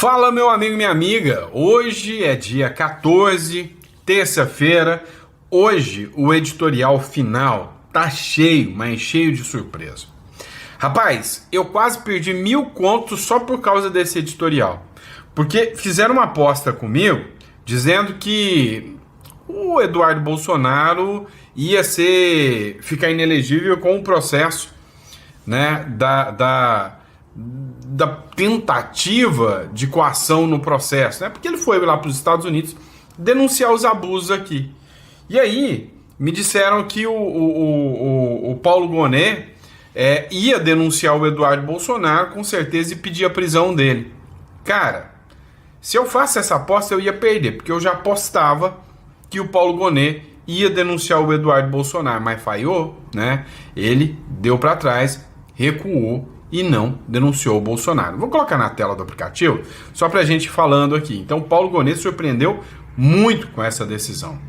Fala, meu amigo e minha amiga, hoje é dia 14, terça-feira. Hoje o editorial final tá cheio, mas cheio de surpresa. Rapaz, eu quase perdi 1.000 contos só por causa desse editorial, porque fizeram uma aposta comigo dizendo que o Eduardo Bolsonaro ia ficar inelegível com o processo, né, da tentativa de coação no processo, né? Porque ele foi lá para os Estados Unidos denunciar os abusos aqui. E aí me disseram que o Paulo Gonet ia denunciar o Eduardo Bolsonaro com certeza e pedir a prisão dele. Cara, se eu faço essa aposta eu ia perder, porque eu já apostava que o Paulo Gonet ia denunciar o Eduardo Bolsonaro, mas falhou, né? Ele deu para trás, recuou e não denunciou o Bolsonaro. Vou colocar na tela do aplicativo, só pra gente ir falando aqui. Então, Paulo Gonet surpreendeu muito com essa decisão.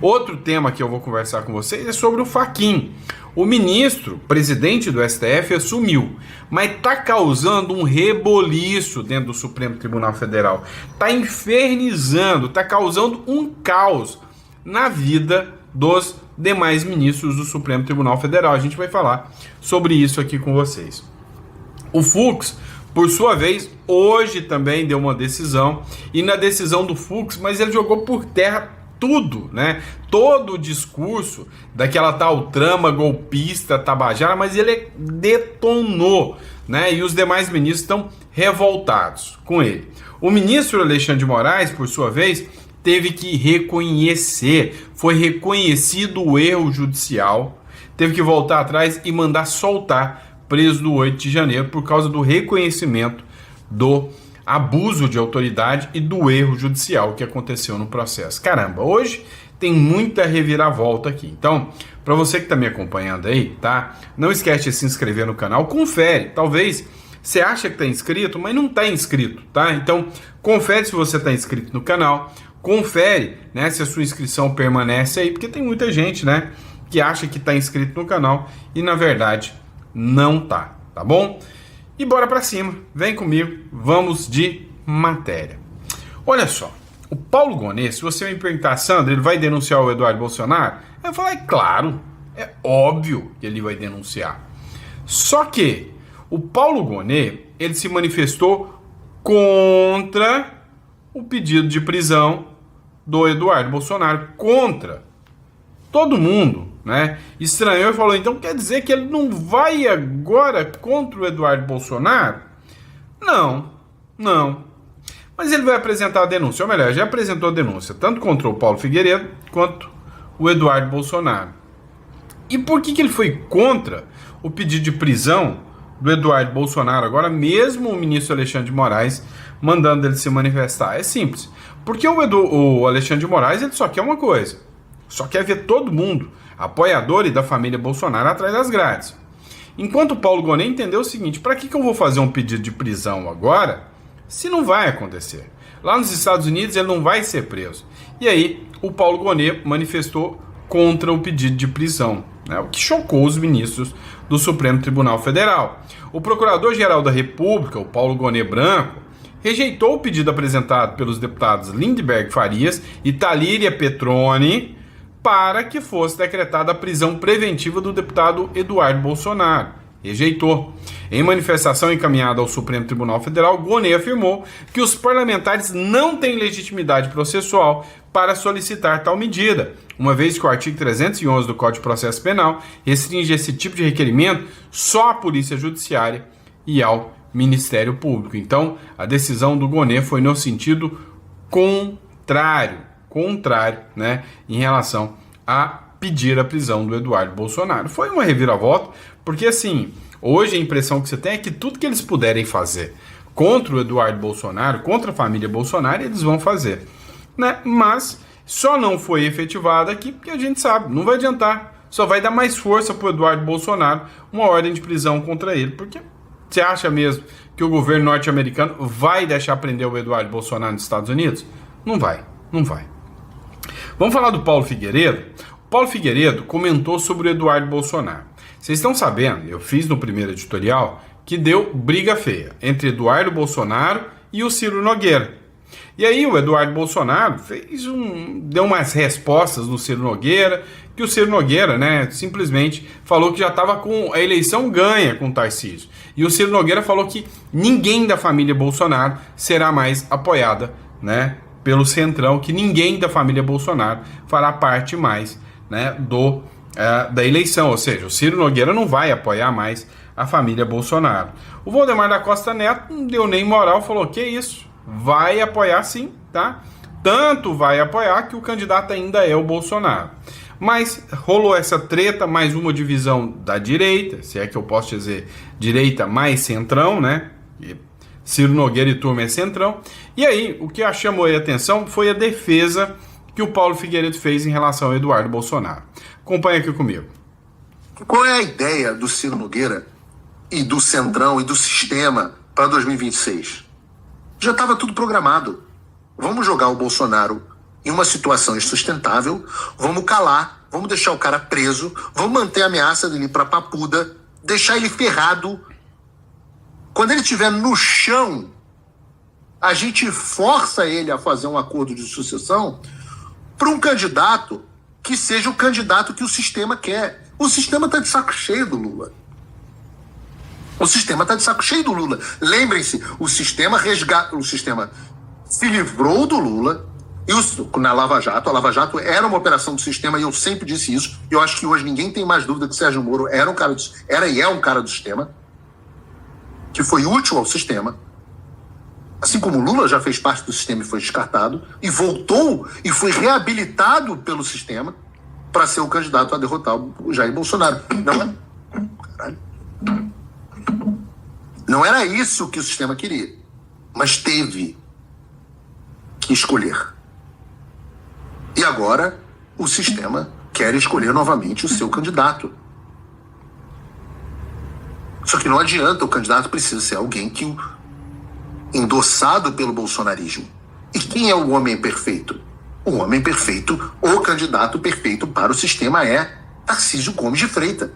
Outro tema que eu vou conversar com vocês é sobre o Fachin. O ministro, presidente do STF, assumiu, mas tá causando um reboliço dentro do Supremo Tribunal Federal. Tá infernizando, tá causando um caos na vida dos demais ministros do Supremo Tribunal Federal. A gente vai falar sobre isso aqui com vocês. O Fux, por sua vez, hoje também deu uma decisão, e na decisão do Fux, mas ele jogou por terra tudo, né? Todo o discurso daquela tal trama golpista tabajara, mas ele detonou, né? E os demais ministros estão revoltados com ele. O ministro Alexandre de Moraes, por sua vez, teve que reconhecer, foi reconhecido o erro judicial, teve que voltar atrás e mandar soltar preso do 8 de janeiro por causa do reconhecimento do abuso de autoridade e do erro judicial que aconteceu no processo. Caramba, hoje tem muita reviravolta aqui. Então, para você que está me acompanhando aí, tá? Não esquece de se inscrever no canal, confere. Talvez você acha que está inscrito, mas não está inscrito, tá? Então, confere se você está inscrito no canal, confere, né, se a sua inscrição permanece aí, porque tem muita gente, né, que acha que está inscrito no canal e, na verdade, não tá bom? E bora pra cima, vem comigo, vamos de matéria. Olha só, o Paulo Gonet, se você me perguntar, Sandro, ele vai denunciar o Eduardo Bolsonaro? Eu falo, é claro, é óbvio que ele vai denunciar. Só que o Paulo Gonet, ele se manifestou contra o pedido de prisão do Eduardo Bolsonaro, contra todo mundo, né? Estranhou e falou, então quer dizer que ele não vai agora contra o Eduardo Bolsonaro? Não. Mas ele vai apresentar a denúncia, ou melhor, já apresentou a denúncia, tanto contra o Paulo Figueiredo quanto o Eduardo Bolsonaro. E por que ele foi contra o pedido de prisão do Eduardo Bolsonaro agora, mesmo o ministro Alexandre de Moraes mandando ele se manifestar? É simples, porque o Alexandre de Moraes ele só quer uma coisa, só quer ver todo mundo, apoiador e da família Bolsonaro, atrás das grades. Enquanto o Paulo Gonet entendeu o seguinte, para que eu vou fazer um pedido de prisão agora, se não vai acontecer? Lá nos Estados Unidos ele não vai ser preso. E aí o Paulo Gonet manifestou contra o pedido de prisão, né, o que chocou os ministros do Supremo Tribunal Federal. O Procurador-Geral da República, o Paulo Gonet Branco, rejeitou o pedido apresentado pelos deputados Lindbergh Farias e Talíria Petroni para que fosse decretada a prisão preventiva do deputado Eduardo Bolsonaro. Rejeitou. Em manifestação encaminhada ao Supremo Tribunal Federal, Gonet afirmou que os parlamentares não têm legitimidade processual para solicitar tal medida, uma vez que o artigo 311 do Código de Processo Penal restringe esse tipo de requerimento só à Polícia Judiciária e ao Ministério Público. Então, a decisão do Gonet foi no sentido contrário, né, em relação a pedir a prisão do Eduardo Bolsonaro. Foi uma reviravolta, porque assim, hoje a impressão que você tem é que tudo que eles puderem fazer contra o Eduardo Bolsonaro, contra a família Bolsonaro, eles vão fazer, né? Mas só não foi efetivada aqui porque a gente sabe, não vai adiantar, só vai dar mais força para o Eduardo Bolsonaro uma ordem de prisão contra ele, porque você acha mesmo que o governo norte-americano vai deixar prender o Eduardo Bolsonaro nos Estados Unidos? Não vai. Vamos falar do Paulo Figueiredo? O Paulo Figueiredo comentou sobre o Eduardo Bolsonaro. Vocês estão sabendo, eu fiz no primeiro editorial, que deu briga feia entre Eduardo Bolsonaro e o Ciro Nogueira. E aí o Eduardo Bolsonaro deu umas respostas no Ciro Nogueira, que o Ciro Nogueira, né, simplesmente falou que já estava com a eleição ganha com o Tarcísio. E o Ciro Nogueira falou que ninguém da família Bolsonaro será mais apoiada, né, pelo Centrão, que ninguém da família Bolsonaro fará parte mais, né, da eleição. Ou seja, o Ciro Nogueira não vai apoiar mais a família Bolsonaro. O Valdemar da Costa Neto não deu nem moral, falou que isso, vai apoiar sim, tá? Tanto vai apoiar que o candidato ainda é o Bolsonaro. Mas rolou essa treta, mais uma divisão da direita, se é que eu posso dizer direita mais centrão, né? Ciro Nogueira e turma é centrão. E aí, o que chamou a atenção foi a defesa que o Paulo Figueiredo fez em relação ao Eduardo Bolsonaro. Acompanha aqui comigo. Qual é a ideia do Ciro Nogueira e do Centrão e do sistema para 2026? Já estava tudo programado. Vamos jogar o Bolsonaro em uma situação insustentável, vamos calar, vamos deixar o cara preso, vamos manter a ameaça dele para Papuda, deixar ele ferrado. Quando ele estiver no chão, a gente força ele a fazer um acordo de sucessão para um candidato que seja o candidato que o sistema quer. O sistema está de saco cheio do Lula. O sistema está de saco cheio do Lula. Lembrem-se, o sistema se livrou do Lula na Lava Jato. A Lava Jato era uma operação do sistema e eu sempre disse isso. Eu acho que hoje ninguém tem mais dúvida que Sérgio Moro era e é um cara do sistema, que foi útil ao sistema. Assim como o Lula já fez parte do sistema e foi descartado, e voltou e foi reabilitado pelo sistema para ser o candidato a derrotar o Jair Bolsonaro. Não era isso que o sistema queria, mas teve que escolher. E agora o sistema quer escolher novamente o seu candidato. Só que não adianta, o candidato precisa ser alguém que endossado pelo bolsonarismo. E quem é o homem perfeito? O homem perfeito, o candidato perfeito para o sistema é Tarcísio Gomes de Freitas.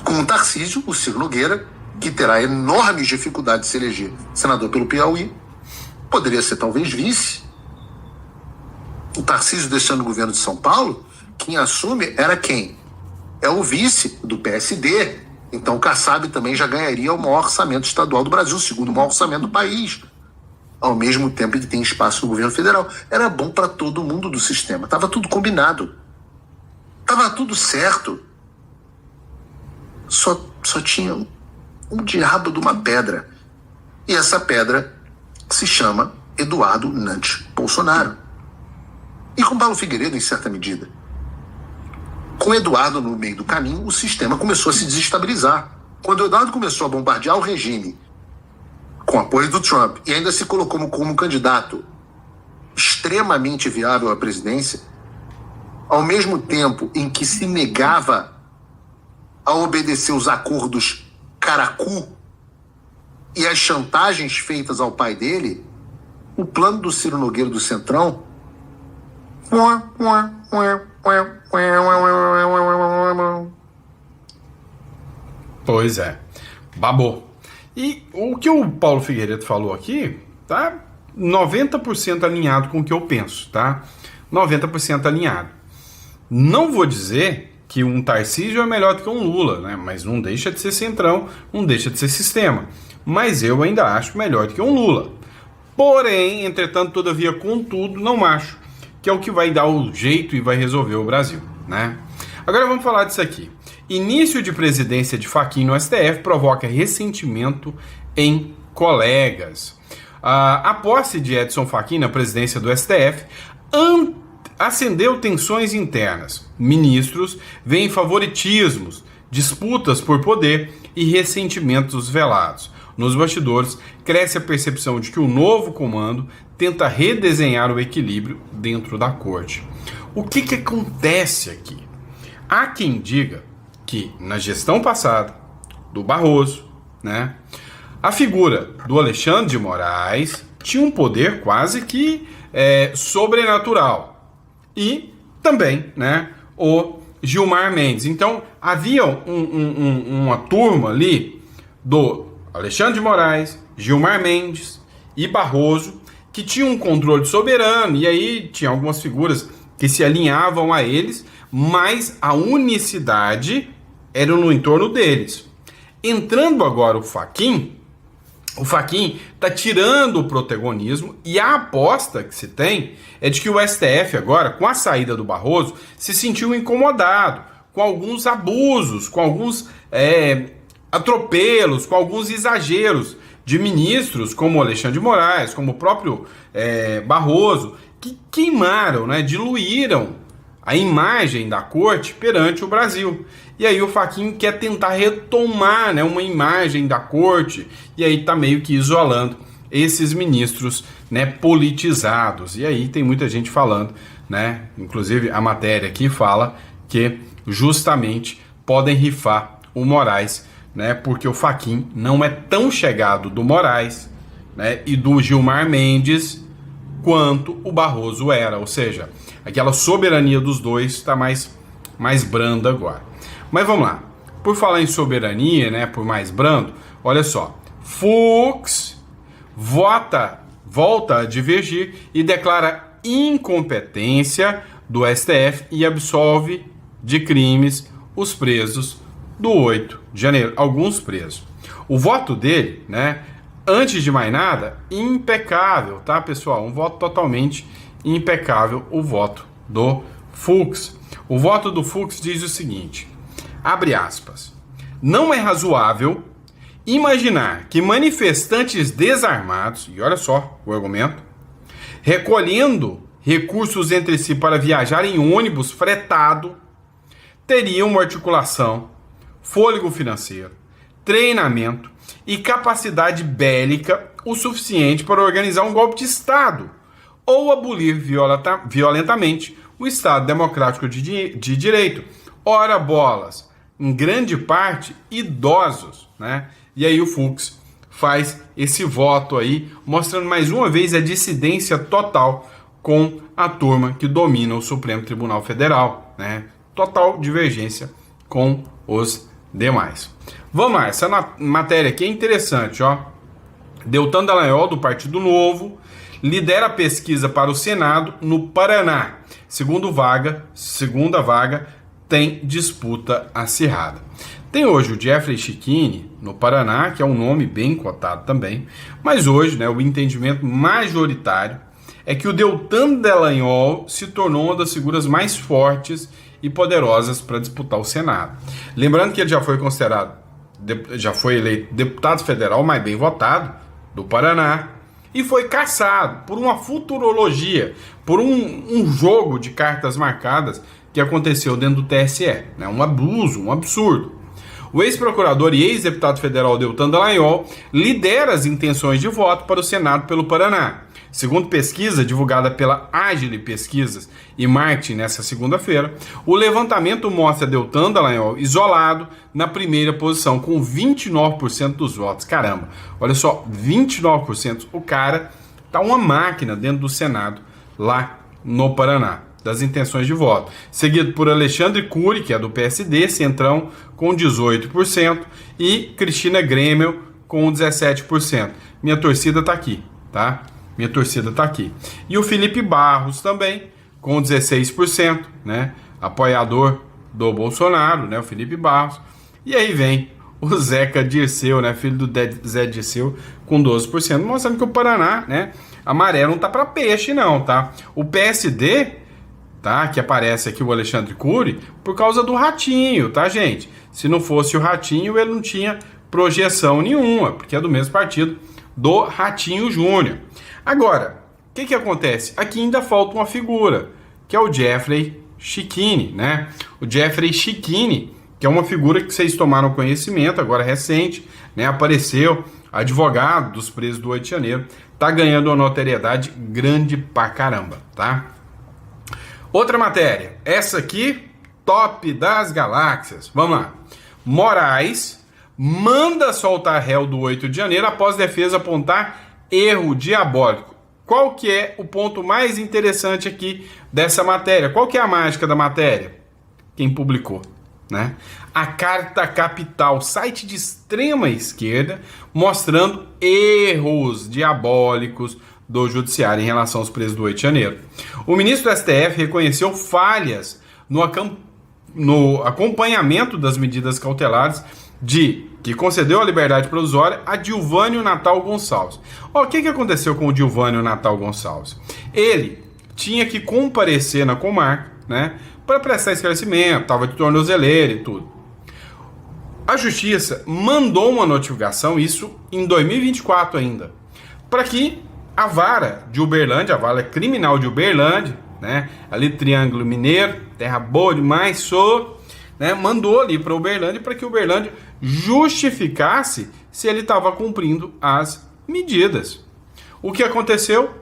Com o Tarcísio, o Ciro Nogueira, que terá enormes dificuldades de se eleger senador pelo Piauí, poderia ser talvez vice. O Tarcísio deixando o governo de São Paulo, quem assume era quem? É o vice do PSD. Então o Kassab também já ganharia o maior orçamento estadual do Brasil, o segundo maior orçamento do país, ao mesmo tempo que tem espaço no governo federal. Era bom para todo mundo do sistema. Estava tudo combinado. Estava tudo certo. Só tinha um diabo de uma pedra. E essa pedra se chama Eduardo Nantes Bolsonaro. E com Paulo Figueiredo, em certa medida. Com Eduardo no meio do caminho, o sistema começou a se desestabilizar. Quando o Eduardo começou a bombardear o regime, com apoio do Trump, e ainda se colocou como candidato extremamente viável à presidência, ao mesmo tempo em que se negava a obedecer os acordos Caracu e as chantagens feitas ao pai dele, o plano do Ciro Nogueira do Centrão pois é, babou. E o que o Paulo Figueiredo falou aqui tá 90% alinhado com o que eu penso, tá? 90% alinhado. Não vou dizer que um Tarcísio é melhor do que um Lula, né? Mas não deixa de ser centrão, não deixa de ser sistema. Mas eu ainda acho melhor do que um Lula. Porém, entretanto, todavia, contudo, não acho que é o que vai dar o jeito e vai resolver o Brasil, né? Agora vamos falar disso aqui. Início de presidência de Fachin no STF provoca ressentimento em colegas. A posse de Edson Fachin na presidência do STF acendeu tensões internas. Ministros veem favoritismos, disputas por poder e ressentimentos velados. Nos bastidores, cresce a percepção de que o novo comando tenta redesenhar o equilíbrio dentro da corte. O que acontece aqui? Há quem diga que na gestão passada do Barroso, né, a figura do Alexandre de Moraes tinha um poder quase que sobrenatural. E também, né, o Gilmar Mendes. Então havia uma turma ali do Alexandre de Moraes, Gilmar Mendes e Barroso, que tinham um controle soberano, e aí tinha algumas figuras que se alinhavam a eles, mas a unicidade era no entorno deles. Entrando agora o Fachin está tirando o protagonismo, e a aposta que se tem é de que o STF agora, com a saída do Barroso, se sentiu incomodado com alguns abusos, com alguns atropelos, com alguns exageros de ministros como Alexandre de Moraes, como o próprio Barroso, que queimaram, diluíram a imagem da corte perante o Brasil. E aí o Fachin quer tentar retomar uma imagem da corte, e aí está meio que isolando esses ministros politizados. E aí tem muita gente falando, inclusive a matéria aqui fala que justamente podem rifar o Moraes, porque o Fachin não é tão chegado do Moraes e do Gilmar Mendes quanto o Barroso era, ou seja, aquela soberania dos dois está mais branda agora. Mas vamos lá, por falar em soberania, por mais brando, olha só, Fux volta a divergir e declara incompetência do STF e absolve de crimes os presos do 8 de janeiro, alguns presos. O voto dele, antes de mais nada, impecável, tá, pessoal? Um voto totalmente impecável, o voto do Fux. O voto do Fux diz o seguinte, abre aspas, não é razoável imaginar que manifestantes desarmados, e olha só o argumento, recolhendo recursos entre si para viajar em ônibus fretado, teriam uma articulação, fôlego financeiro, treinamento e capacidade bélica o suficiente para organizar um golpe de Estado ou abolir violentamente o Estado democrático de direito. Ora bolas, em grande parte idosos, E aí o Fux faz esse voto aí, mostrando mais uma vez a dissidência total com a turma que domina o Supremo Tribunal Federal, Total divergência com os demais. Vamos lá, essa matéria aqui é interessante, ó. Deltan Dallagnol, do Partido Novo, lidera a pesquisa para o Senado no Paraná. Segunda vaga tem disputa acirrada. Tem hoje o Jeffrey Chicchini no Paraná, que é um nome bem cotado também, mas hoje, o entendimento majoritário é que o Deltan Dallagnol se tornou uma das figuras mais fortes e poderosas para disputar o Senado. Lembrando que ele já foi eleito deputado federal mais bem votado do Paraná e foi cassado por uma futurologia, por um jogo de cartas marcadas que aconteceu dentro do TSE, um abuso, um absurdo. O ex-procurador e ex-deputado federal Deltan Dallagnol lidera as intenções de voto para o Senado pelo Paraná. Segundo pesquisa divulgada pela Agile Pesquisas e Marketing nesta segunda-feira, o levantamento mostra Deltan Dallagnol isolado na primeira posição, com 29% dos votos. Caramba, olha só, 29%. O cara tá uma máquina dentro do Senado, lá no Paraná, das intenções de voto. Seguido por Alexandre Cury, que é do PSD, Centrão, com 18%, e Cristina Grêmio, com 17%. Minha torcida tá aqui, tá? Minha torcida tá aqui. E o Felipe Barros também, com 16%, apoiador do Bolsonaro, o Felipe Barros. E aí vem o Zeca Dirceu, filho do Zé Dirceu, com 12%, mostrando que o Paraná, a maré não tá para peixe não, tá? O PSD, tá, que aparece aqui o Alexandre Cury, por causa do Ratinho, tá, gente? Se não fosse o Ratinho, ele não tinha projeção nenhuma, porque é do mesmo partido do Ratinho Júnior. Agora, o que acontece? Aqui ainda falta uma figura, que é o Jeffrey Chicchini, O Jeffrey Chicchini, que é uma figura que vocês tomaram conhecimento, agora recente, apareceu, advogado dos presos do 8 de janeiro, tá ganhando uma notoriedade grande pra caramba, tá? Outra matéria, essa aqui, top das galáxias. Vamos lá. Moraes manda soltar réu do 8 de janeiro após defesa apontar erro diabólico. Qual que é o ponto mais interessante aqui dessa matéria? Qual que é a mágica da matéria? Quem publicou, a Carta Capital, site de extrema esquerda, mostrando erros diabólicos do judiciário em relação aos presos do 8 de janeiro. O ministro do STF reconheceu falhas no acompanhamento das medidas cautelares que concedeu a liberdade provisória a Dilvânio Natal Gonçalves. O que aconteceu com o Dilvânio Natal Gonçalves? Ele tinha que comparecer na comarca, né, para prestar esclarecimento, estava de tornozeleira e tudo. A Justiça mandou uma notificação, isso em 2024 ainda, para que a vara de Uberlândia, a vara criminal de Uberlândia, né, ali Triângulo Mineiro, terra boa demais, né, mandou ali para Uberlândia para que Uberlândia justificasse se ele estava cumprindo as medidas. O que aconteceu?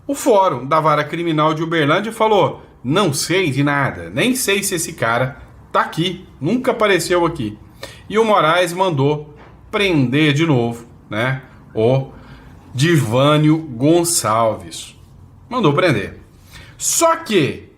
O fórum da vara criminal de Uberlândia falou: não sei de nada, nem sei se esse cara tá aqui, nunca apareceu aqui. E o Moraes mandou prender de novo, né, o Dilvânio Gonçalves. Mandou prender. Só que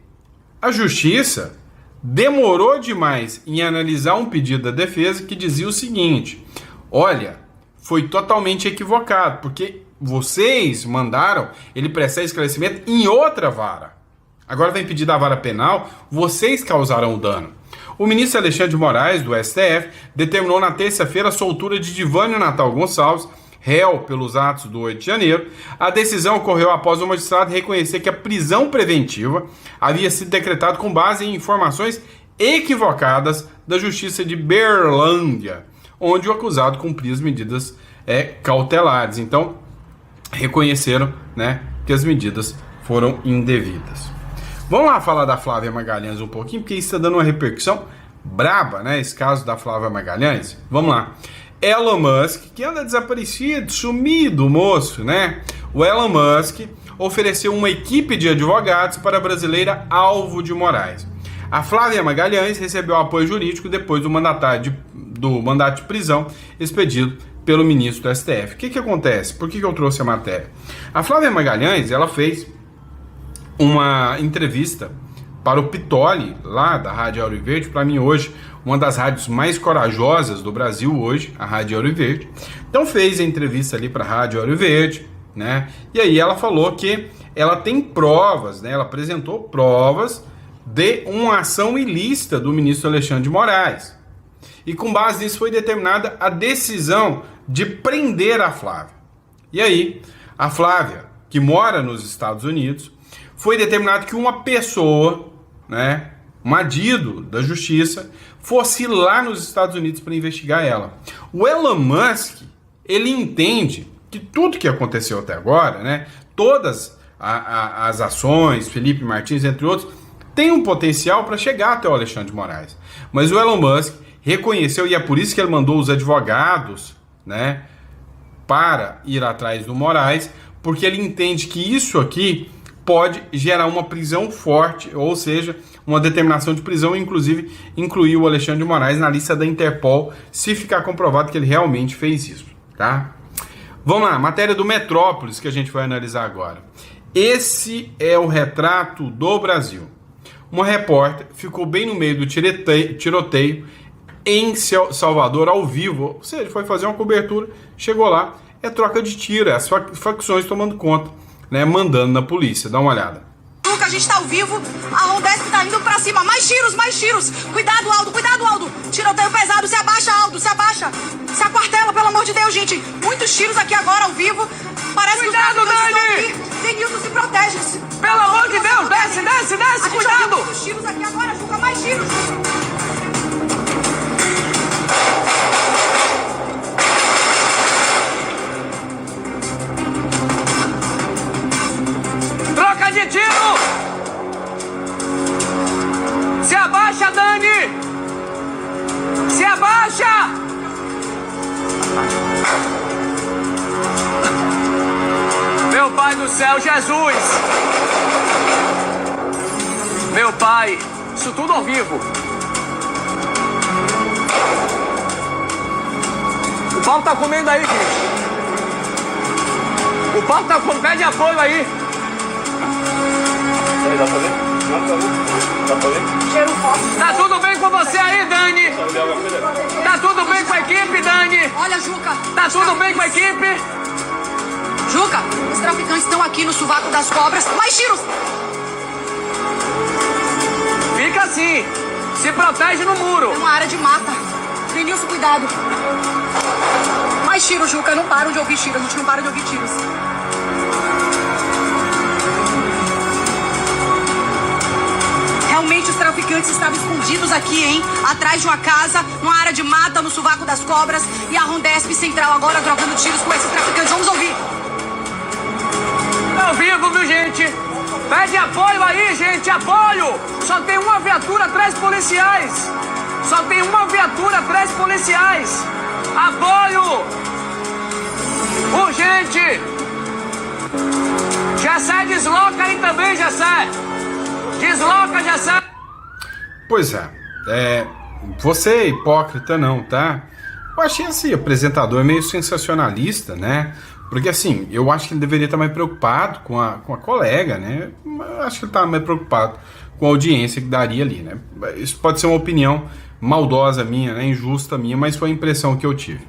a Justiça demorou demais em analisar um pedido da defesa que dizia o seguinte: olha, foi totalmente equivocado, porque vocês mandaram ele prestar esclarecimento em outra vara. Agora vem pedir da vara penal, vocês causaram o dano. O ministro Alexandre de Moraes, do STF, determinou na terça-feira a soltura de Dilvânio Natal Gonçalves, réu pelos atos do 8 de janeiro. A decisão ocorreu após o magistrado reconhecer que a prisão preventiva havia sido decretada com base em informações equivocadas da Justiça de Berlândia, onde o acusado cumpria as medidas cautelares. Então, reconheceram, né, que as medidas foram indevidas. Vamos lá falar da Flávia Magalhães um pouquinho, porque isso está dando uma repercussão braba, né, esse caso da Flávia Magalhães. Vamos lá. Elon Musk, que anda desaparecido, sumido, moço, né? O Elon Musk ofereceu uma equipe de advogados para a brasileira Alvo de Moraes. A Flávia Magalhães recebeu apoio jurídico depois do mandato de prisão expedido pelo ministro do STF. O que acontece? Por que eu trouxe a matéria? A Flávia Magalhães, ela fez uma entrevista para o Pitoli, lá da Rádio Ouro Verde, para mim hoje, uma das rádios mais corajosas do Brasil hoje, a Rádio Ouro Verde. Então fez a entrevista ali para a Rádio Ouro Verde, né? E aí ela falou que ela tem provas, né? Ela apresentou provas de uma ação ilícita do ministro Alexandre de Moraes. E com base nisso foi determinada a decisão de prender a Flávia. E aí, a Flávia, que mora nos Estados Unidos, foi determinado que uma pessoa, né, um adido da justiça, fosse lá nos Estados Unidos para investigar ela. O Elon Musk, ele entende que tudo que aconteceu até agora, né, todas as ações, Felipe Martins, entre outros, tem um potencial para chegar até o Alexandre de Moraes. Mas o Elon Musk reconheceu, e é por isso que ele mandou os advogados, né, para ir atrás do Moraes, porque ele entende que isso aqui pode gerar uma prisão forte, ou seja, uma determinação de prisão, inclusive incluir o Alexandre de Moraes na lista da Interpol, se ficar comprovado que ele realmente fez isso, tá? Vamos lá, matéria do Metrópolis que a gente vai analisar agora. Esse é o retrato do Brasil. Uma repórter ficou bem no meio do tiroteio em Salvador, ao vivo, ou seja, foi fazer uma cobertura, chegou lá, é troca de tiro, as facções tomando conta, né, mandando na polícia. Dá uma olhada. A gente tá ao vivo, a Rondesp tá indo pra cima. Mais tiros, mais tiros. Cuidado, Aldo, cuidado, Aldo. Tiroteio pesado, se abaixa, Aldo, se abaixa. Se aquartela, pelo amor de Deus, gente. Muitos tiros aqui agora ao vivo. Parece cuidado, que os Dani! Denilson se protege. Pelo amor de Deus, desce, desce, desce, cuidado. Muitos tiros aqui agora, Juca, mais tiros. Troca de tiro! Se abaixa, Dani! Se abaixa! Meu Pai do céu, Jesus! Meu Pai, isso tudo ao vivo. O pau tá comendo aí, gente. O pau tá comendo, pede apoio aí. Dá pra ver? Cheiro forte. Tá tudo bem com você aí, Dani? Tá tudo bem com a equipe, Dani? Olha, Juca. Tá tudo bem com a equipe? Juca, os traficantes estão aqui no sovaco das cobras. Mais tiros! Fica assim. Se protege no muro. É uma área de mata. Denilson, cuidado. Mais tiros, Juca. Não param de ouvir tiros. A gente não para de ouvir tiros. Realmente os traficantes estavam escondidos aqui, hein? Atrás de uma casa, numa área de mata, no sovaco das cobras. E a Rondesp Central agora trocando tiros com esses traficantes. Vamos ouvir. Ao vivo, viu, gente? Pede apoio aí, gente, apoio! Só tem uma viatura, 3 policiais! Só tem uma viatura, 3 policiais! Apoio! Urgente! Gessé, desloca aí também, Gessé! Desloca, Gessé! Pois você é hipócrita não, tá? Eu achei esse apresentador meio sensacionalista, né? Porque assim, eu acho que ele deveria estar mais preocupado com a colega, né? Eu acho que ele estava mais preocupado com a audiência que daria ali, né? Isso pode ser uma opinião maldosa minha, né? Injusta minha, mas foi a impressão que eu tive.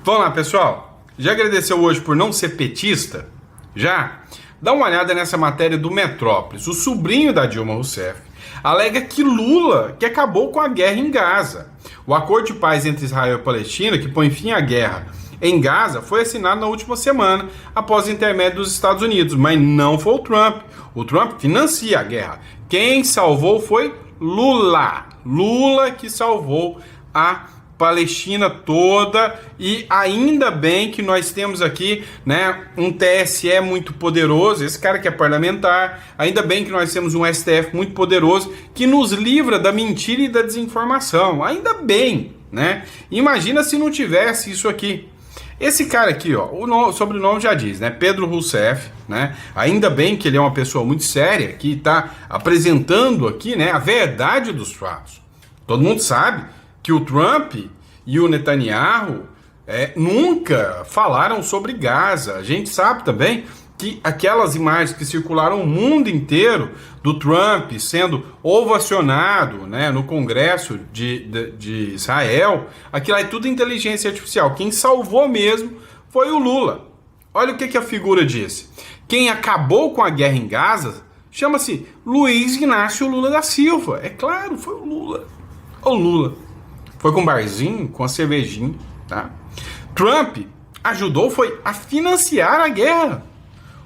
Vamos lá, pessoal. Já agradeceu hoje por não ser petista? Já? Dá uma olhada nessa matéria do Metrópolis. O sobrinho da Dilma Rousseff alega que Lula que acabou com a guerra em Gaza. O acordo de paz entre Israel e Palestina, que põe fim à guerra em Gaza, foi assinado na última semana após o intermédio dos Estados Unidos, mas não foi o Trump. O Trump financia a guerra. Quem salvou foi Lula. Lula que salvou a Palestina toda, e ainda bem que nós temos aqui, né, um TSE muito poderoso, esse cara que é parlamentar, ainda bem que nós temos um STF muito poderoso que nos livra da mentira e da desinformação, ainda bem, né? Imagina se não tivesse isso aqui. Esse cara aqui, ó, o sobrenome já diz, né? Pedro Rousseff, né? Ainda bem que ele é uma pessoa muito séria, que está apresentando aqui, né, a verdade dos fatos. Todo mundo sabe que o Trump e o Netanyahu nunca falaram sobre Gaza. A gente sabe também que aquelas imagens que circularam o mundo inteiro do Trump sendo ovacionado, né, no Congresso de Israel, aquilo é tudo inteligência artificial. Quem salvou mesmo foi o Lula. Olha o que a figura disse. Quem acabou com a guerra em Gaza chama-se Luiz Inácio Lula da Silva. É claro, foi o Lula. O Lula. Foi com um barzinho, com a cervejinha, tá? Trump ajudou, foi a financiar a guerra.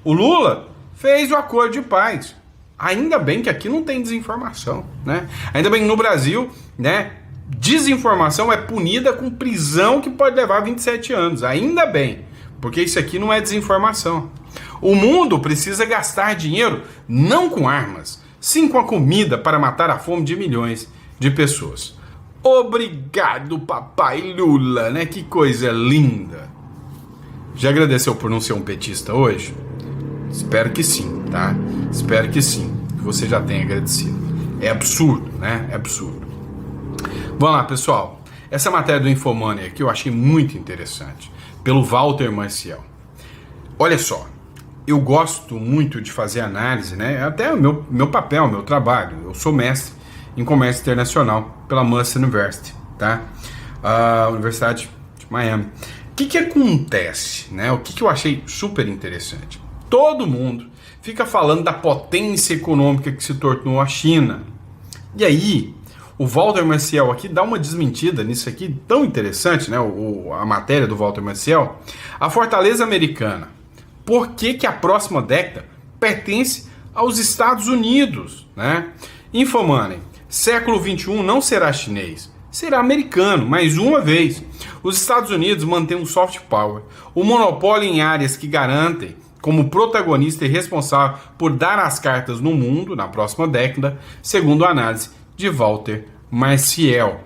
O Lula fez o acordo de paz. Ainda bem que aqui não tem desinformação, né? Ainda bem que no Brasil, né, desinformação é punida com prisão que pode levar 27 anos. Ainda bem, porque isso aqui não é desinformação. O mundo precisa gastar dinheiro não com armas, sim com a comida para matar a fome de milhões de pessoas. Obrigado, papai Lula, né? Que coisa linda. Já agradeceu por não ser um petista hoje? Espero que sim, tá? Espero que sim, que você já tenha agradecido. É absurdo, né? É absurdo. Vamos lá, pessoal. Essa matéria do Infomoney aqui eu achei muito interessante, pelo Walter Maciel. Olha só, eu gosto muito de fazer análise, né? Até o meu papel, meu trabalho. Eu sou mestre em comércio internacional pela Mercer University, tá? A Universidade de Miami. O que acontece, né? O que eu achei super interessante? Todo mundo fica falando da potência econômica que se tornou a China. E aí, o Walter Maciel aqui dá uma desmentida nisso aqui tão interessante, né? A matéria do Walter Maciel. A fortaleza americana. Por que a próxima década pertence aos Estados Unidos, né? Infomoney. Século XXI não será chinês, será americano, mais uma vez. Os Estados Unidos mantêm um soft power, o monopólio em áreas que garantem, como protagonista e responsável por dar as cartas no mundo na próxima década, segundo a análise de Walter Maciel.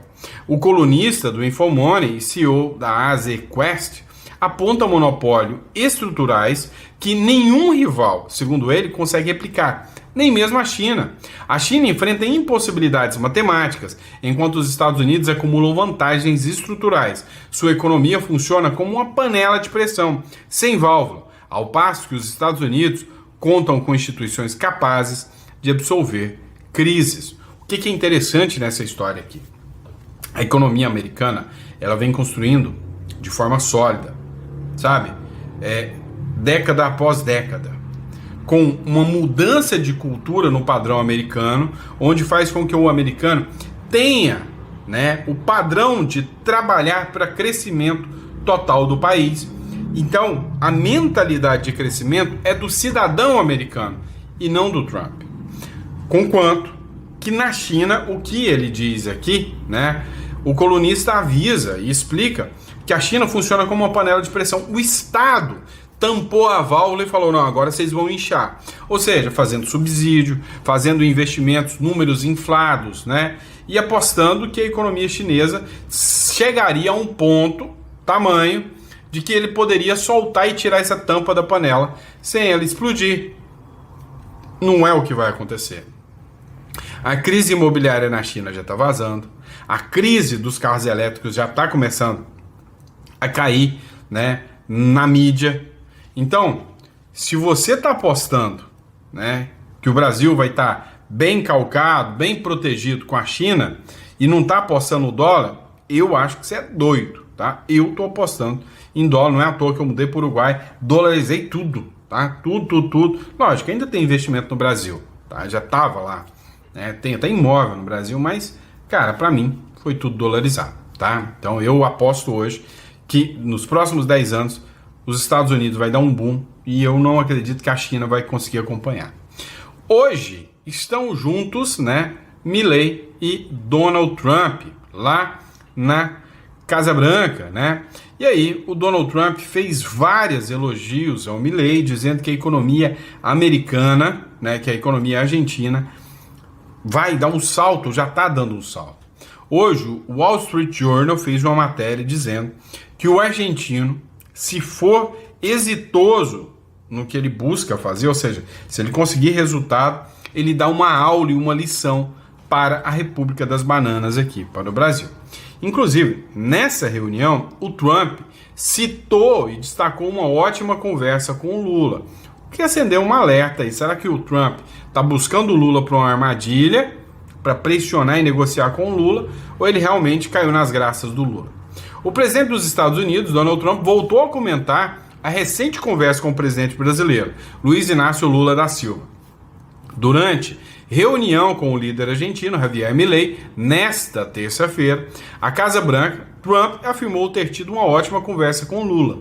O colunista do Infomoney e CEO da AZ Quest aponta monopólio estruturais que nenhum rival, segundo ele, consegue replicar. Nem mesmo a China. A China enfrenta impossibilidades matemáticas, enquanto os Estados Unidos acumulam vantagens estruturais. Sua economia funciona como uma panela de pressão, sem válvula, ao passo que os Estados Unidos contam com instituições capazes de absorver crises. O que é interessante nessa história aqui? A economia americana, ela vem construindo de forma sólida, sabe? Década após década, com uma mudança de cultura no padrão americano, onde faz com que o americano tenha, né, o padrão de trabalhar para crescimento total do país. Então, a mentalidade de crescimento é do cidadão americano e não do Trump. Conquanto que na China, o que ele diz aqui, né, o colunista avisa e explica que a China funciona como uma panela de pressão. O Estado tampou a válvula e falou, não, agora vocês vão inchar. Ou seja, fazendo subsídio, fazendo investimentos, números inflados, né? E apostando que a economia chinesa chegaria a um ponto, tamanho, de que ele poderia soltar e tirar essa tampa da panela sem ela explodir. Não é o que vai acontecer. A crise imobiliária na China já está vazando. A crise dos carros elétricos já está começando a cair, né, na mídia. Então, se você está apostando, né, que o Brasil vai estar bem calcado, bem protegido com a China e não está apostando no dólar, eu acho que você é doido, tá? Eu estou apostando em dólar, não é à toa que eu mudei para o Uruguai, dolarizei tudo, tá? Tudo. Lógico, ainda tem investimento no Brasil, tá? Já estava lá, né? Tem até imóvel no Brasil, mas, cara, para mim foi tudo dolarizado, tá? Então eu aposto hoje que nos próximos 10 anos os Estados Unidos vai dar um boom e eu não acredito que a China vai conseguir acompanhar. Hoje estão juntos, né, Milley e Donald Trump lá na Casa Branca, né? E aí o Donald Trump fez vários elogios ao Milley, dizendo que a economia americana, né, que a economia argentina vai dar um salto, já está dando um salto. Hoje o Wall Street Journal fez uma matéria dizendo que o argentino, se for exitoso no que ele busca fazer, ou seja, se ele conseguir resultado, ele dá uma aula e uma lição para a República das Bananas aqui, para o Brasil. Inclusive, nessa reunião, o Trump citou e destacou uma ótima conversa com o Lula, o que acendeu um alerta aí. Será que o Trump está buscando o Lula para uma armadilha, para pressionar e negociar com o Lula, ou ele realmente caiu nas graças do Lula? O presidente dos Estados Unidos, Donald Trump, voltou a comentar a recente conversa com o presidente brasileiro, Luiz Inácio Lula da Silva. Durante reunião com o líder argentino, Javier Milei, nesta terça-feira, a Casa Branca, Trump afirmou ter tido uma ótima conversa com Lula.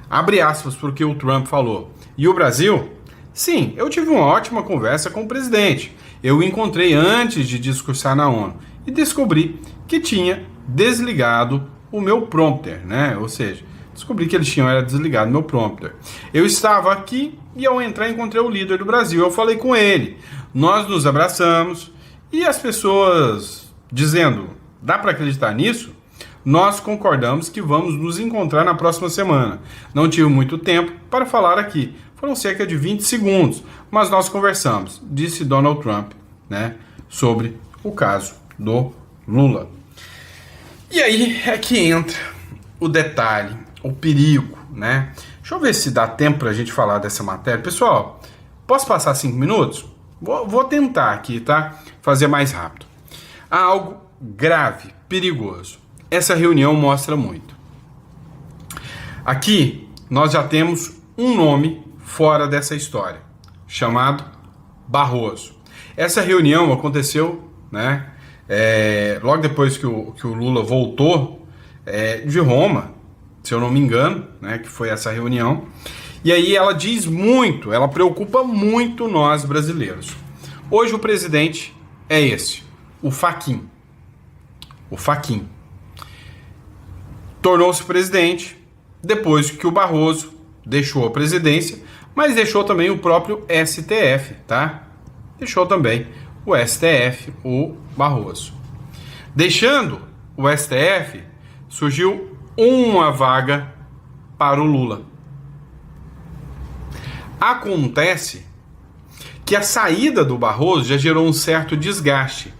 Abre aspas para o que o Trump falou. E o Brasil? Sim, eu tive uma ótima conversa com o presidente. Eu o encontrei antes de discursar na ONU e descobri que tinha desligado o meu prompter, né? Ou seja, descobri que eles tinham desligado meu prompter. Eu estava aqui e ao entrar encontrei o líder do Brasil. Eu falei com ele. Nós nos abraçamos e as pessoas dizendo, dá para acreditar nisso? Nós concordamos que vamos nos encontrar na próxima semana. Não tive muito tempo para falar aqui. Foram cerca de 20 segundos, mas nós conversamos, disse Donald Trump, né, sobre o caso do Lula. E aí é que entra o detalhe, o perigo, né? Deixa eu ver se dá tempo pra gente falar dessa matéria. Pessoal, posso passar 5 minutos? Vou tentar aqui, tá? Fazer mais rápido. Há algo grave, perigoso. Essa reunião mostra muito. Aqui, nós já temos um nome fora dessa história, chamado Barroso. Essa reunião aconteceu, né? Logo depois que o Lula voltou de Roma, se eu não me engano, né, que foi essa reunião, e aí ela diz muito, ela preocupa muito nós brasileiros. Hoje o presidente é esse, o Fachin. O Fachin tornou-se presidente depois que o Barroso deixou a presidência, mas deixou também o próprio STF, tá? Deixou também o STF, o Barroso. Deixando o STF, surgiu uma vaga para o Lula. Acontece que a saída do Barroso já gerou um certo desgaste.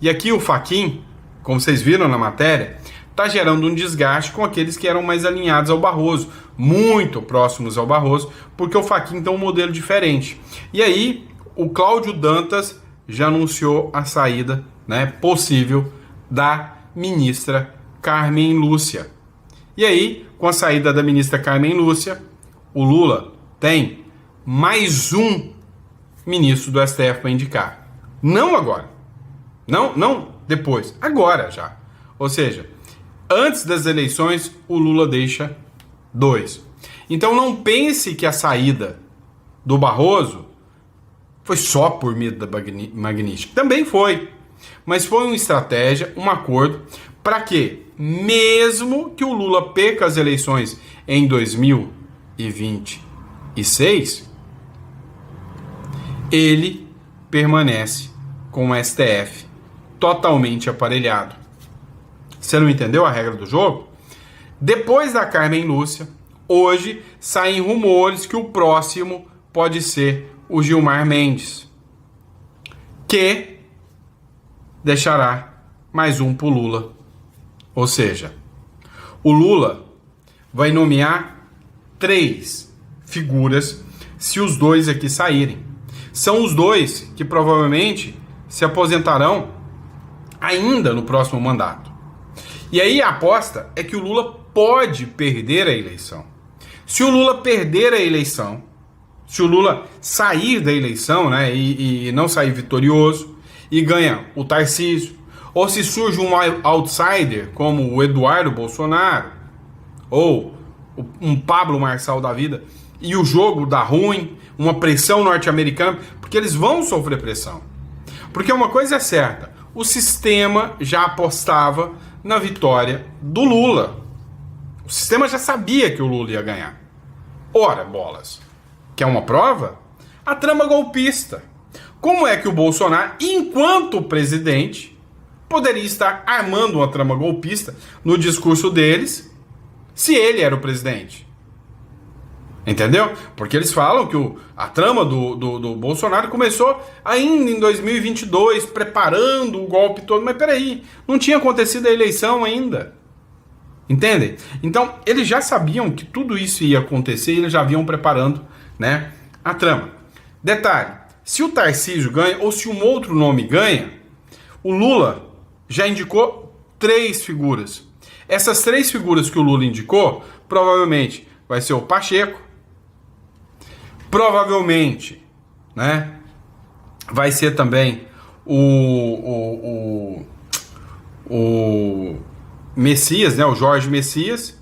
E aqui o Fachin, como vocês viram na matéria, está gerando um desgaste com aqueles que eram mais alinhados ao Barroso, muito próximos ao Barroso, porque o Fachin tem um modelo diferente. E aí o Cláudio Dantas já anunciou a saída, né, possível da ministra Carmen Lúcia. E aí, com a saída da ministra Carmen Lúcia, o Lula tem mais um ministro do STF para indicar. Não agora. Não depois. Agora já. Ou seja, antes das eleições, o Lula deixa 2. Então não pense que a saída do Barroso foi só por medo da Magnífica. Também foi. Mas foi uma estratégia, um acordo, para que, mesmo que o Lula perca as eleições em 2026, ele permanece com o STF totalmente aparelhado. Você não entendeu a regra do jogo? Depois da Carmen Lúcia, hoje saem rumores que o próximo pode ser o Gilmar Mendes, que deixará mais um pro Lula. Ou seja, o Lula vai nomear 3 figuras se os 2 aqui saírem. São os 2 que provavelmente se aposentarão ainda no próximo mandato. E aí a aposta é que o Lula pode perder a eleição. Se o Lula perder a eleição, se o Lula sair da eleição, né, e não sair vitorioso, e ganha o Tarcísio, ou se surge um outsider como o Eduardo Bolsonaro, ou um Pablo Marçal da vida, e o jogo dá ruim, uma pressão norte-americana, porque eles vão sofrer pressão. Porque uma coisa é certa, o sistema já apostava na vitória do Lula. O sistema já sabia que o Lula ia ganhar. Ora, bolas, quer uma prova? A trama golpista. Como é que o Bolsonaro, enquanto presidente, poderia estar armando uma trama golpista no discurso deles, se ele era o presidente? Entendeu? Porque eles falam que a trama do Bolsonaro começou ainda em 2022, preparando o golpe todo. Mas peraí, não tinha acontecido a eleição ainda. Entendem? Então, eles já sabiam que tudo isso ia acontecer e eles já vinham preparando, né, a trama. Detalhe, se o Tarcísio ganha ou se um outro nome ganha, o Lula já indicou 3 figuras. Essas 3 figuras que o Lula indicou, provavelmente vai ser o Pacheco, provavelmente, né, vai ser também o Messias, né, o Jorge Messias,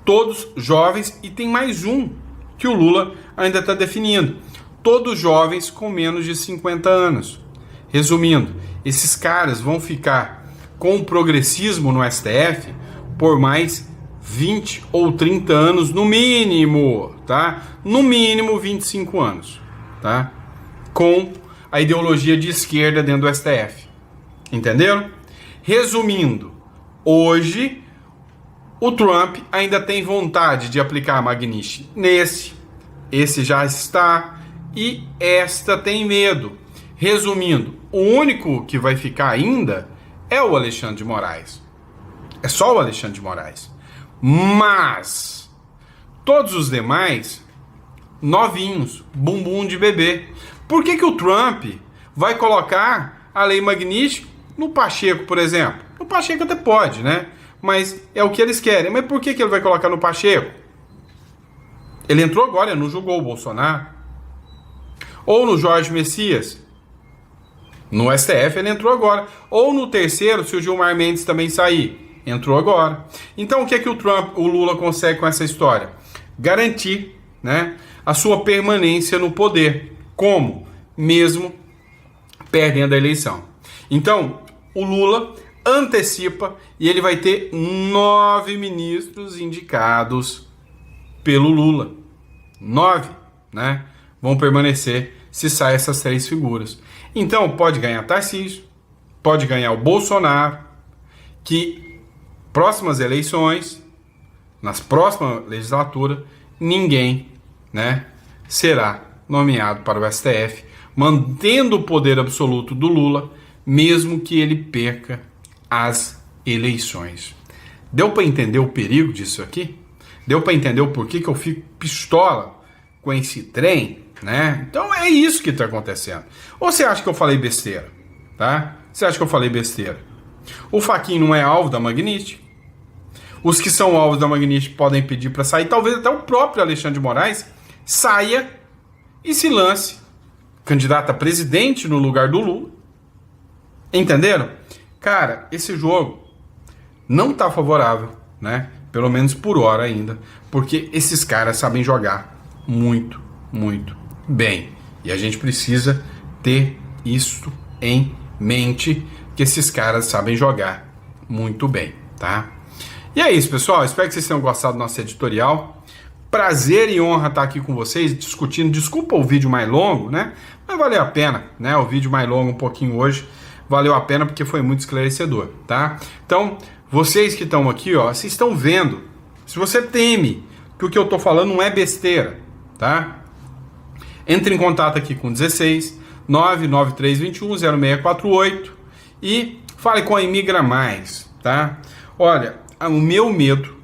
todos jovens, e tem mais um que o Lula ainda está definindo, todos jovens com menos de 50 anos. Resumindo, esses caras vão ficar com o progressismo no STF por mais 20 ou 30 anos no mínimo, tá? No mínimo 25 anos, tá? Com a ideologia de esquerda dentro do STF. Entenderam? Resumindo, hoje o Trump ainda tem vontade de aplicar a Magnitsky esse já está, e esta tem medo. Resumindo, o único que vai ficar ainda é o Alexandre de Moraes. É só o Alexandre de Moraes. Mas todos os demais, novinhos, bumbum de bebê. Por que o Trump vai colocar a lei Magnitsky no Pacheco, por exemplo? No Pacheco até pode, né? Mas é o que eles querem. Mas por que ele vai colocar no Pacheco? Ele entrou agora, ele não julgou o Bolsonaro. Ou no Jorge Messias. No STF ele entrou agora. Ou no terceiro, se o Gilmar Mendes também sair. Entrou agora. Então o que é que o Lula consegue com essa história? Garantir, né, a sua permanência no poder. Como? Mesmo perdendo a eleição. Então, o Lula antecipa e ele vai ter 9 ministros indicados pelo Lula. 9, né? Vão permanecer se saem essas 3 figuras. Então, pode ganhar Tarcísio, pode ganhar o Bolsonaro, que próximas eleições, nas próximas legislaturas, ninguém, né, será nomeado para o STF, mantendo o poder absoluto do Lula, mesmo que ele perca as eleições. Deu para entender o perigo disso aqui? Deu para entender o porquê que eu fico pistola com esse trem? né? Então é isso que está acontecendo. Ou você acha que eu falei besteira, tá? Você acha que eu falei besteira? O Fachin não é alvo da Magnitsky. Os que são alvos da Magnitsky podem pedir para sair. Talvez até o próprio Alexandre de Moraes saia e se lance candidato a presidente no lugar do Lula. Entenderam? Cara, esse jogo não tá favorável, né? Pelo menos por hora ainda, porque esses caras sabem jogar muito, muito bem. E a gente precisa ter isso em mente, que esses caras sabem jogar muito bem, tá? E é isso, pessoal. Espero que vocês tenham gostado do nosso editorial. Prazer e honra estar aqui com vocês, discutindo. Desculpa o vídeo mais longo, né? Mas valeu a pena, né? O vídeo mais longo um pouquinho hoje valeu a pena porque foi muito esclarecedor, tá? Então, vocês que estão aqui, ó, vocês estão vendo. Se você teme que o que eu tô falando não é besteira, tá? Entre em contato aqui com 16 99321 0648 e fale com a Imigra Mais, tá? Olha, o meu medo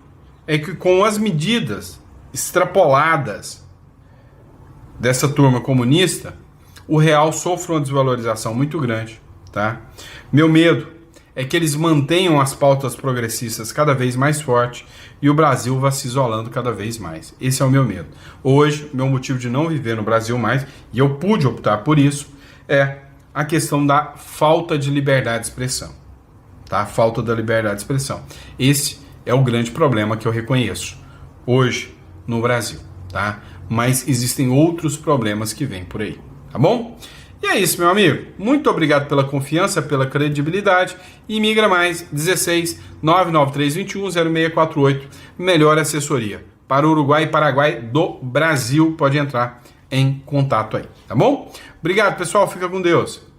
é que com as medidas extrapoladas dessa turma comunista, o real sofra uma desvalorização muito grande, tá? Meu medo é que eles mantenham as pautas progressistas cada vez mais fortes e o Brasil vá se isolando cada vez mais. Esse é o meu medo. Hoje, meu motivo de não viver no Brasil mais, e eu pude optar por isso, é a questão da falta de liberdade de expressão, tá? Falta da liberdade de expressão. Esse é o grande problema que eu reconheço hoje no Brasil, tá? Mas existem outros problemas que vêm por aí, tá bom? E é isso, meu amigo. Muito obrigado pela confiança, pela credibilidade. E Migra Mais 16 99321 0648. Melhor assessoria para o Uruguai e Paraguai do Brasil. Pode entrar em contato aí, tá bom? Obrigado, pessoal. Fica com Deus.